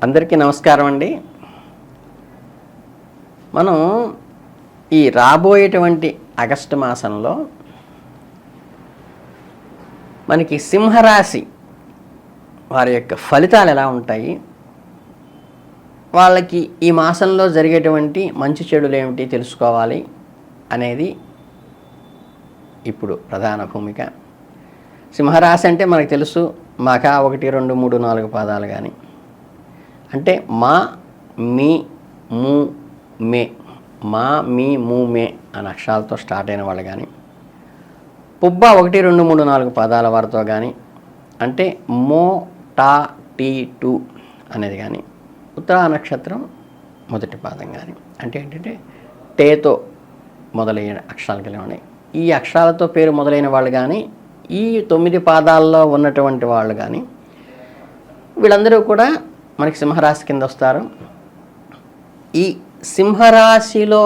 అందరికీ నమస్కారం అండి. మనం ఈ రాబోయేటువంటి ఆగస్టు మాసంలో మనకి సింహరాశి వారి యొక్క ఫలితాలు ఎలా ఉంటాయి, వాళ్ళకి ఈ మాసంలో జరిగేటువంటి మంచి చెడులు ఏమిటి తెలుసుకోవాలి అనేది ఇప్పుడు ప్రధాన భూమిక. సింహరాశి అంటే మనకు తెలుసు, మక 1, 2, 3, 4 పాదాలు కానీ, అంటే మా, మీ, ము, మే, మా, మీ, ము, మే అనే అక్షరాలతో స్టార్ట్ అయిన వాళ్ళు కానీ, పుబ్బ 1, 2, 3, 4 పాదాల వారితో కానీ, అంటే మో, టా, టీ, టు అనేది కానీ, ఉత్తరా నక్షత్రం మొదటి పాదం కానీ, అంటే ఏంటంటే టేతో మొదలైన అక్షరాలు కలిగి ఉన్నాయి. ఈ అక్షరాలతో పేరు మొదలైన వాళ్ళు కానీ, ఈ 9 పాదాల్లో ఉన్నటువంటి వాళ్ళు కానీ, వీళ్ళందరూ కూడా మనకి సింహరాశి కింద వస్తారు. ఈ సింహరాశిలో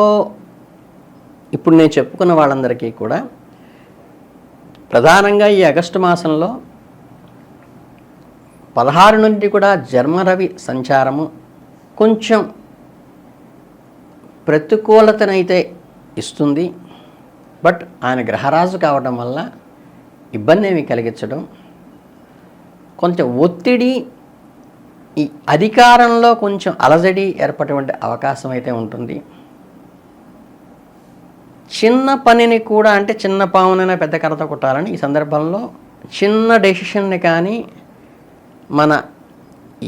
ఇప్పుడు నేను చెప్పుకున్న వాళ్ళందరికీ కూడా ప్రధానంగా ఈ ఆగస్టు మాసంలో 16 నుండి కూడా జన్మరవి సంచారము కొంచెం ప్రతికూలతనైతే ఇస్తుంది. బట్ ఆయన గ్రహరాజు కావడం వల్ల ఇబ్బంది ఏమి కలిగించడం, కొంచెం ఒత్తిడి, ఈ అధికారంలో కొంచెం అలజడి ఏర్పడేటువంటి అవకాశం అయితే ఉంటుంది. చిన్న పనిని కూడా, అంటే చిన్న పావునైనా పెద్ద కర్రతో కొట్టాలని ఈ సందర్భంలో చిన్న డెసిషన్ని కానీ, మన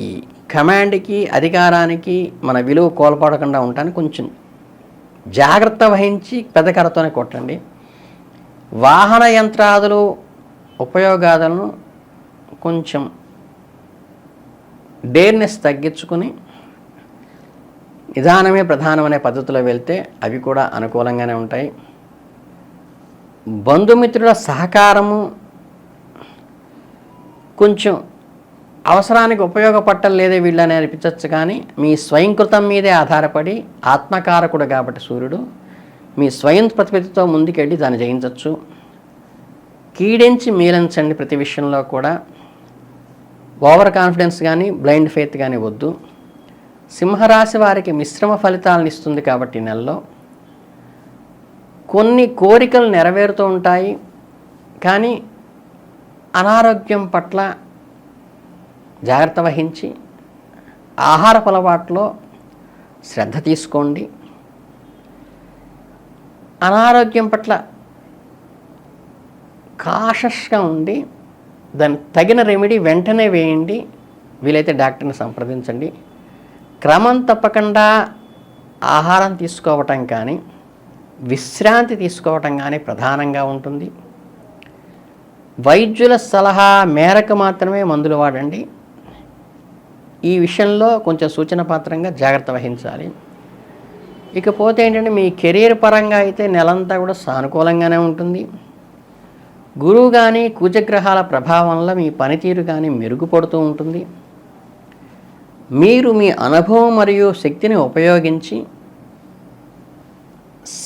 ఈ కమాండ్కి, అధికారానికి మన విలువ కోల్పోకుండా ఉండడానికి కొంచెం జాగ్రత్త వహించి పెద్ద కర్రతోనే కొట్టండి. వాహన యంత్రాదులు ఉపయోగాలను కొంచెం డేర్నెస్ తగ్గించుకుని నిదానమే ప్రధానమనే పద్ధతిలో వెళ్తే అవి కూడా అనుకూలంగానే ఉంటాయి. బంధుమిత్రుల సహకారము కొంచెం అవసరానికి ఉపయోగపట్టలేదే వీళ్ళని అనిపించవచ్చు, కానీ మీ స్వయంకృతం మీదే ఆధారపడి, ఆత్మకారకుడు కాబట్టి సూర్యుడు, మీ స్వయం ప్రతిపత్తితో ముందుకెళ్ళి దాన్ని జయించవచ్చు. కీడించి మీలించండి ప్రతి విషయంలో కూడా. ఓవర్ కాన్ఫిడెన్స్ కానీ, బ్లైండ్ ఫెయిత్ కానీ వద్దు. సింహరాశి వారికి మిశ్రమ ఫలితాలను ఇస్తుంది కాబట్టి నెలలో కొన్ని కోరికలు నెరవేరుతూ ఉంటాయి, కానీ అనారోగ్యం పట్ల జాగ్రత్త వహించి ఆహారపు అలవాట్లో శ్రద్ధ తీసుకోండి. అనారోగ్యం పట్ల కాషస్గా ఉండి దానికి తగిన రెమెడీ వెంటనే వేయండి. వీలైతే డాక్టర్ని సంప్రదించండి. క్రమం తప్పకుండా ఆహారం తీసుకోవటం కానీ, విశ్రాంతి తీసుకోవటం కానీ ప్రధానంగా ఉంటుంది. వైద్యుల సలహా మేరకు మాత్రమే మందులు వాడండి. ఈ విషయంలో కొంచెం సూచన పాత్రంగా జాగ్రత్త వహించాలి. ఇకపోతే ఏంటంటే, మీ కెరీర్ పరంగా అయితే నెలంతా కూడా సానుకూలంగానే ఉంటుంది. గురువు కానీ, కుజగ్రహాల ప్రభావంలో మీ పనితీరు కానీ మెరుగుపడుతూ ఉంటుంది. మీరు మీ అనుభవం మరియు శక్తిని ఉపయోగించి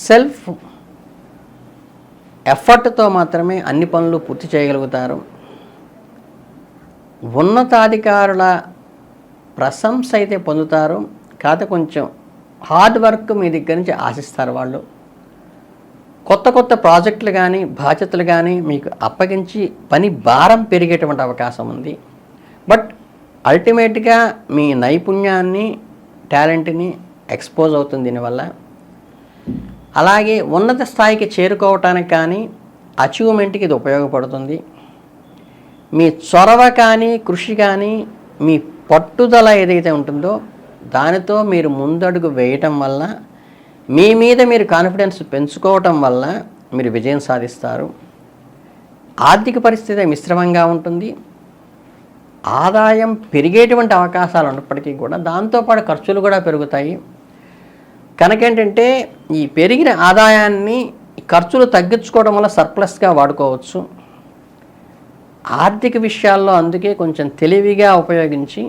సెల్ఫ్ ఎఫర్ట్తో మాత్రమే అన్ని పనులు పూర్తి చేయగలుగుతారు. ఉన్నతాధికారుల ప్రశంస అయితే పొందుతారు, కాకపోతే కొంచెం హార్డ్ వర్క్ మీ దగ్గర నుంచి ఆశిస్తారు వాళ్ళు. కొత్త కొత్త ప్రాజెక్టులు కానీ, బాధ్యతలు కానీ మీకు అప్పగించి పని భారం పెరిగేటువంటి అవకాశం ఉంది. బట్ అల్టిమేట్గా మీ నైపుణ్యాన్ని, టాలెంట్ని ఎక్స్పోజ్ అవుతుంది దీనివల్ల. అలాగే ఉన్నత స్థాయికి చేరుకోవటానికి కానీ, అచీవ్మెంట్కి ఇది ఉపయోగపడుతుంది. మీ చొరవ కానీ, కృషి కానీ, మీ పట్టుదల ఏదైతే ఉంటుందో దానితో మీరు ముందడుగు వేయటం వల్ల, మీ మీద మీరు కాన్ఫిడెన్స్ పెంచుకోవటం వల్ల మీరు విజయం సాధిస్తారు. ఆర్థిక పరిస్థితి మిశ్రమంగా ఉంటుంది. ఆదాయం పెరిగేటువంటి అవకాశాలు ఉన్నప్పటికీ కూడా దాంతోపాటు ఖర్చులు కూడా పెరుగుతాయి. కనుకేంటంటే ఈ పెరిగిన ఆదాయాన్ని ఖర్చులు తగ్గించుకోవడం వల్ల సర్ప్లస్గా వాడుకోవచ్చు. ఆర్థిక విషయాల్లో అందుకే కొంచెం తెలివిగా ఉపయోగించి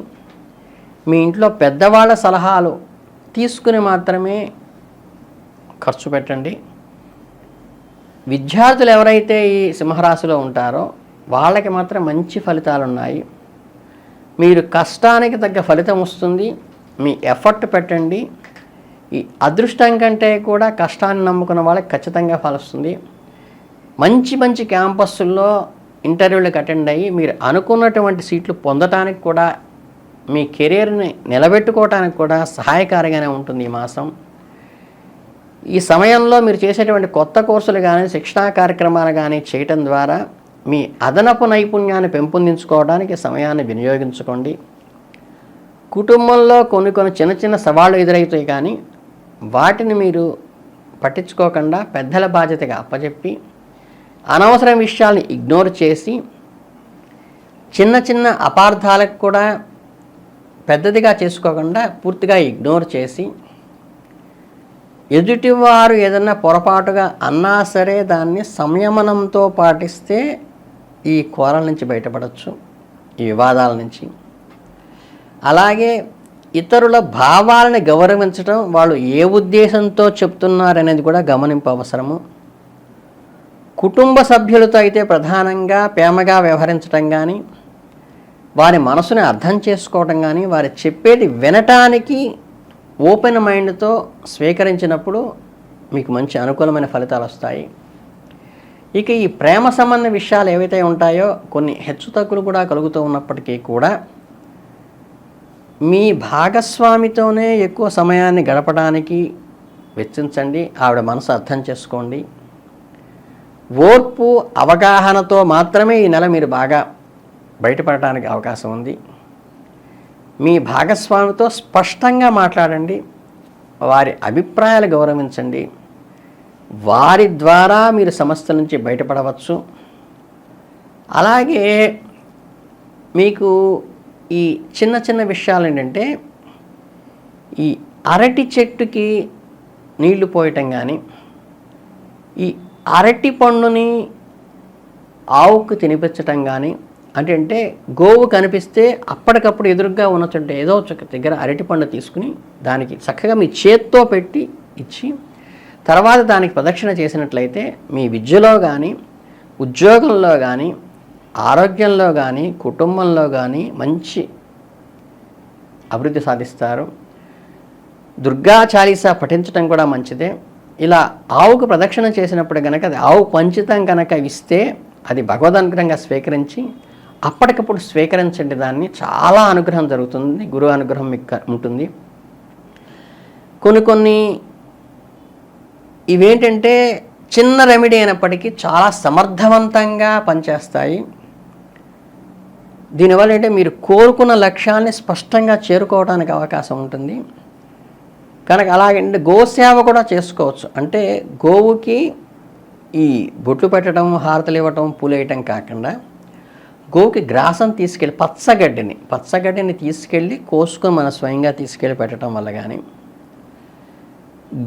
మీ ఇంట్లో పెద్దవాళ్ళ సలహాలు తీసుకుని మాత్రమే ఖర్చు పెట్టండి. విద్యార్థులు ఎవరైతే ఈ సింహరాశిలో ఉంటారో వాళ్ళకి మాత్రం మంచి ఫలితాలు ఉన్నాయి. మీరు కష్టానికి తగ్గ ఫలితం వస్తుంది. మీ ఎఫర్ట్ పెట్టండి. ఈ అదృష్టం కంటే కూడా కష్టాన్ని నమ్ముకున్న వాళ్ళకి ఖచ్చితంగా ఫలిస్తుంది. మంచి మంచి క్యాంపస్సుల్లో ఇంటర్వ్యూలకు అటెండ్ అయ్యి మీరు అనుకున్నటువంటి సీట్లు పొందటానికి కూడా, మీ కెరీర్ని నిలబెట్టుకోవటానికి కూడా సహాయకారిగానే ఉంటుంది ఈ మాసం. ఈ సమయంలో మీరు చేసేటువంటి కొత్త కోర్సులు కానీ, శిక్షణా కార్యక్రమాలు కానీ చేయటం ద్వారా మీ అదనపు నైపుణ్యాన్ని పెంపొందించుకోవడానికి సమయాన్ని వినియోగించుకోండి. కుటుంబంలో కొన్ని చిన్న చిన్న సవాళ్ళు ఎదురవుతాయి, కానీ వాటిని మీరు పట్టించుకోకుండా పెద్దల బాధ్యతగా అప్పచెప్పి, అనవసర విషయాల్ని ఇగ్నోర్ చేసి, చిన్న చిన్న అపార్థాలకు కూడా పెద్దదిగా చేసుకోకుండా పూర్తిగా ఇగ్నోర్ చేసి, ఎదుటివారు ఏదన్నా పొరపాటుగా అన్నా సరే దాన్ని సంయమనంతో పాటిస్తే ఈ కోరల నుంచి బయటపడవచ్చు, ఈ వివాదాల నుంచి. అలాగే ఇతరుల భావాలని గౌరవించడం, వాళ్ళు ఏ ఉద్దేశంతో చెప్తున్నారనేది కూడా గమనింపు అవసరము. కుటుంబ సభ్యులతో అయితే ప్రధానంగా ప్రేమగా వ్యవహరించడం కానీ, వారి మనసుని అర్థం చేసుకోవడం కానీ, వారి చెప్పేది వినటానికి ఓపెన్ మైండ్తో స్వీకరించినప్పుడు మీకు మంచి అనుకూలమైన ఫలితాలు వస్తాయి. ఇక ఈ ప్రేమ సంబంధ విషయాలు ఏవైతే ఉంటాయో కొన్ని హెచ్చుతగ్గులు కూడా కలుగుతూ ఉన్నప్పటికీ కూడా మీ భాగస్వామితోనే ఎక్కువ సమయాన్ని గడపడానికి వెచ్చించండి. ఆవిడ మనసు అర్థం చేసుకోండి. ఓర్పు అవగాహనతో మాత్రమే ఈ నెల మీరు బాగా బయటపడటానికి అవకాశం ఉంది. మీ భాగస్వామితో స్పష్టంగా మాట్లాడండి. వారి అభిప్రాయాలు గౌరవించండి. వారి ద్వారా మీరు సమస్యల నుంచి బయటపడవచ్చు. అలాగే మీకు ఈ చిన్న చిన్న విషయాలు ఏంటంటే, ఈ అరటి చెట్టుకి నీళ్లు పోయటం కానీ, ఈ అరటి పండుని ఆవుకు తినిపించటం కానీ, అంటే గోవు కనిపిస్తే అప్పటికప్పుడు ఎదురుగ్గా ఉన్నట్టుంటే ఏదో ఒక దగ్గర అరటిపండు తీసుకుని దానికి చక్కగా మీ చేత్తో పెట్టి ఇచ్చి, తర్వాత దానికి ప్రదక్షిణ చేసినట్లయితే మీ విద్యలో కానీ, ఉద్యోగంలో కానీ, ఆరోగ్యంలో కానీ, కుటుంబంలో కానీ మంచి అభివృద్ధి సాధిస్తారు. దుర్గా చాలీసా పఠించడం కూడా మంచిదే. ఇలా ఆవుకు ప్రదక్షిణ చేసినప్పుడు కనుక, అది ఆవు పంచితం కనుక ఇస్తే అది భగవదనుగ్రహంగా స్వీకరించి అప్పటికప్పుడు స్వీకరించండి. దాన్ని చాలా అనుగ్రహం జరుగుతుంది, గురువు అనుగ్రహం మీకు ఉంటుంది. కొన్ని ఇవేంటంటే చిన్న రెమెడీ అయినప్పటికీ చాలా సమర్థవంతంగా పనిచేస్తాయి. దీనివల్ల అంటే మీరు కోరుకున్న లక్ష్యాన్ని స్పష్టంగా చేరుకోవడానికి అవకాశం ఉంటుంది. కనుక అలాగే గోసేవ కూడా చేసుకోవచ్చు. అంటే గోవుకి ఈ బొట్లు పెట్టడం, హారతలు ఇవ్వటం, పూలు వేయటం కాకుండా గోవుకి గ్రాసం తీసుకెళ్ళి పచ్చగడ్డిని తీసుకెళ్ళి కోసుకొని మన స్వయంగా తీసుకెళ్ళి పెట్టడం వల్ల కానీ,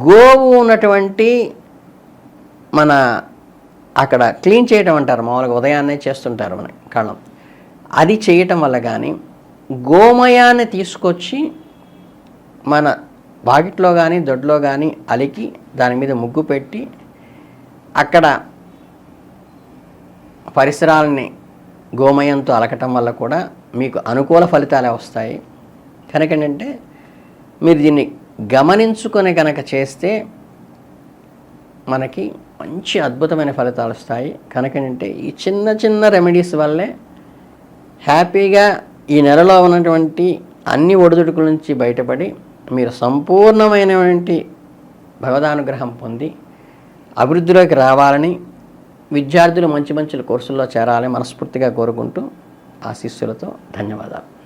గోవు ఉన్నటువంటి మన అక్కడ క్లీన్ చేయటం అంటారు, మామూలుగా ఉదయాన్నే చేస్తుంటారు మన కళ్ళం, అది చేయటం వల్ల కానీ, గోమయాన్ని తీసుకొచ్చి మన వాకిట్లో కానీ దొడ్లో కానీ అలికి దాని మీద ముగ్గు పెట్టి అక్కడ పరిసరాలని గోమయంతో అలకటం వల్ల కూడా మీకు అనుకూల ఫలితాలే వస్తాయి. కనుక ఏంటంటే మీరు దీన్ని గమనించుకొని కనుక చేస్తే మనకి మంచి అద్భుతమైన ఫలితాలు వస్తాయి. కనుక ఏంటంటే ఈ చిన్న చిన్న రెమెడీస్ వల్లే హ్యాపీగా ఈ నెలలో ఉన్నటువంటి అన్ని ఒడిదుడుకుల నుంచి బయటపడి మీరు సంపూర్ణమైనటువంటి భగవదానుగ్రహం పొంది అభివృద్ధిలోకి రావాలని, విద్యార్థులు మంచి మంచి కోర్సుల్లో చేరాలని మనస్ఫూర్తిగా కోరుకుంటూ ఆశీస్సులతో ధన్యవాదాలు.